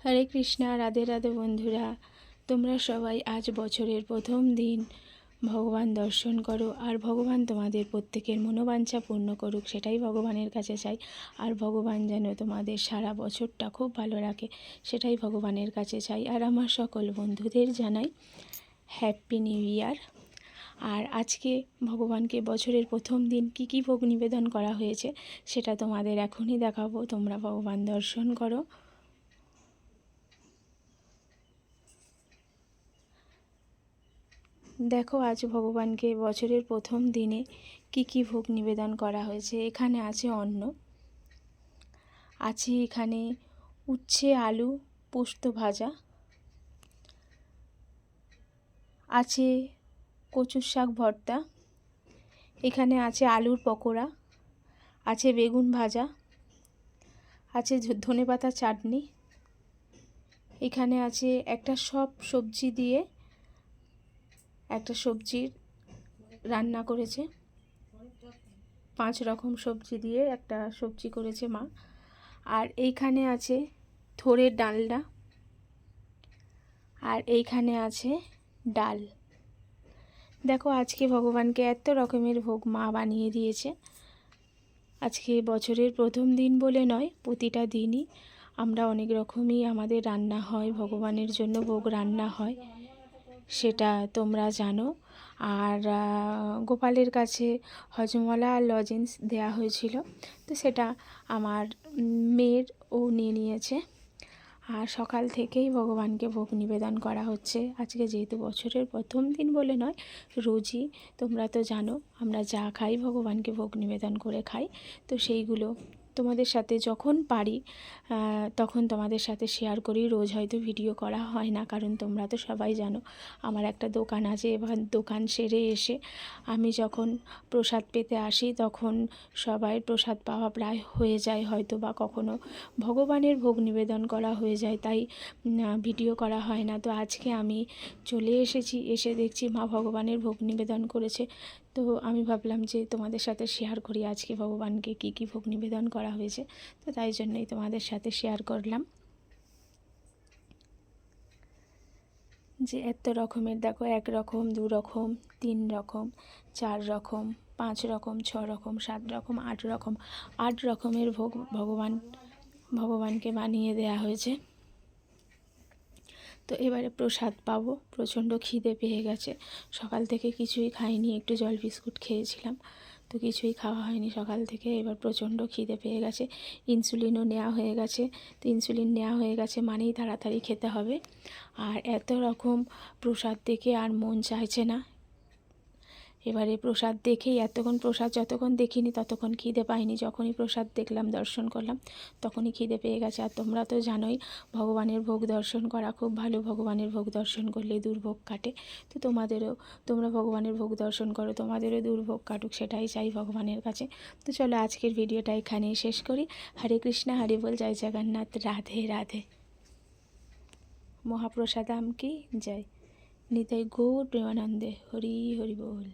হরে কৃষ্ণা, রাধে রাধে বন্ধুরা। তোমরা সবাই আজ বছরের প্রথম দিন ভগবান দর্শন করো, আর ভগবান তোমাদের প্রত্যেকের মনোবাঞ্ছা পূর্ণ করুক, সেটাই ভগবানের কাছে চাই। আর ভগবান যেন তোমাদের সারা বছরটা খুব ভালো রাখে, সেটাই ভগবানের কাছে চাই। আর আমার সকল বন্ধুদের জানাই হ্যাপি নিউ ইয়ার। আর আজকে ভগবানকে বছরের প্রথম দিন কি কি ভোগ নিবেদন করা হয়েছে সেটা তোমাদের এখনই দেখাবো। তোমরা ভগবান দর্শন করো। দেখো আজ ভগবানকে বছরের প্রথম দিনে কি কি ভোগ নিবেদন করা হয়েছে। এখানে আছে অন্ন, আছে এখানে উচ্ছে আলু পোস্ত ভাজা, আছে কচুর শাক ভর্তা, এখানে আছে আলুর পকোড়া, আছে বেগুন ভাজা, আছে ধনেপাতা চাটনি, এখানে আছে একটা সব সবজি দিয়ে একটা সবজির রান্না করেছে, 5 রকম সবজি দিয়ে একটা সবজি করেছে মা। আর এইখানে আছে থোড়ের ডালনা, আর এইখানে আছে ডাল। দেখো আজকে ভগবানকে এত রকমের ভোগ মা বানিয়ে দিয়েছে। আজকে বছরের প্রথম দিন বলে নয়, প্রতিটা দিনই আমরা অনেক রকমই আমাদের রান্না হয়, ভগবানের জন্য ভোগ রান্না হয়, সেটা তোমরা জানো। আর গোপালের কাছে হজমলা আর লজেন্স দেওয়া হয়েছিল, তো সেটা আমার মেয়ের ও নিয়ে নিয়েছে। আর সকাল থেকেই ভগবানকে ভোগ নিবেদন করা হচ্ছে। আজকে যেহেতু বছরের প্রথম দিন বলে নয়, রোজই তোমরা তো জানো আমরা যা খাই ভগবানকে ভোগ নিবেদন করে খাই। তো সেইগুলো তোমাদের সাথে যখন পারি তখন তোমাদের সাথে শেয়ার করি। রোজ হয়তো ভিডিও করা হয় না, কারণ তোমরা তো সবাই জানো আমার একটা দোকান আছে। এবার দোকান সেরে এসে আমি যখন প্রসাদ পেতে আসি তখন সবাই প্রসাদ পাওয়া প্রায় হয়ে যায়, হয়তো বা কখনো ভগবানের ভোগ নিবেদন করা হয়ে যায়, তাই ভিডিও করা হয় না। তো আজকে আমি চলে এসেছি, এসে দেখছি মা ভগবানের ভোগ নিবেদন করেছে। তো আমি ভাবলাম যে তোমাদের সাথে শেয়ার করি আজকে ভগবানকে কি কি ভোগ নিবেদন করা হয়েছে। তো তাই জন্যই তোমাদের সাথে শেয়ার করলাম যে এত রকমের, দেখো 1 রকম 2 রকম 3 রকম 4 রকম 5 রকম 6 রকম 7 রকম 8 রকম 8 রকমের ভোগ ভগবানকে বানিয়ে দেয়া হয়েছে। তো এবারে প্রসাদ পাবো। প্রচণ্ড খিদে পেয়ে গেছে, সকাল থেকে কিছুই খাইনি, একটু জল বিস্কুট খেয়েছিলাম, তো কিছুই খাওয়া হয়নি সকাল থেকে। এবার প্রচণ্ড খিদে পেয়ে গেছে, ইনসুলিনও নেওয়া হয়ে গেছে। তো ইনসুলিন নেওয়া হয়ে গেছে মানেই তাড়াতাড়ি খেতে হবে। আর এত রকম প্রসাদ দেখে আর মন চাইছে না। এবারে প্রসাদ দেখেই এতক্ষণ প্রসাদ যতক্ষণ দেখিনি ততক্ষণ খিদে পাইনি, যখনই প্রসাদ দেখলাম দর্শন করলাম তখনই খিদে পেয়ে গেছে। আর তোমরা তো জানোই ভগবানের ভোগ দর্শন করা খুব ভালো, ভগবানের ভোগ দর্শন করলে দুর্ভোগ কাটে। তো তোমরা ভগবানের ভোগ দর্শন করো, তোমাদেরও দুর্ভোগ কাটুক, সেটাই চাই ভগবানের কাছে। তো চলো আজকের ভিডিওটা এখানেই শেষ করি। হরে কৃষ্ণ, হরি বল, জয় জগন্নাথ, রাধে রাধে। মহাপ্রসাদাম কি জয়। নিতাই গৌর প্রেমানন্দে, হরি হরি বল।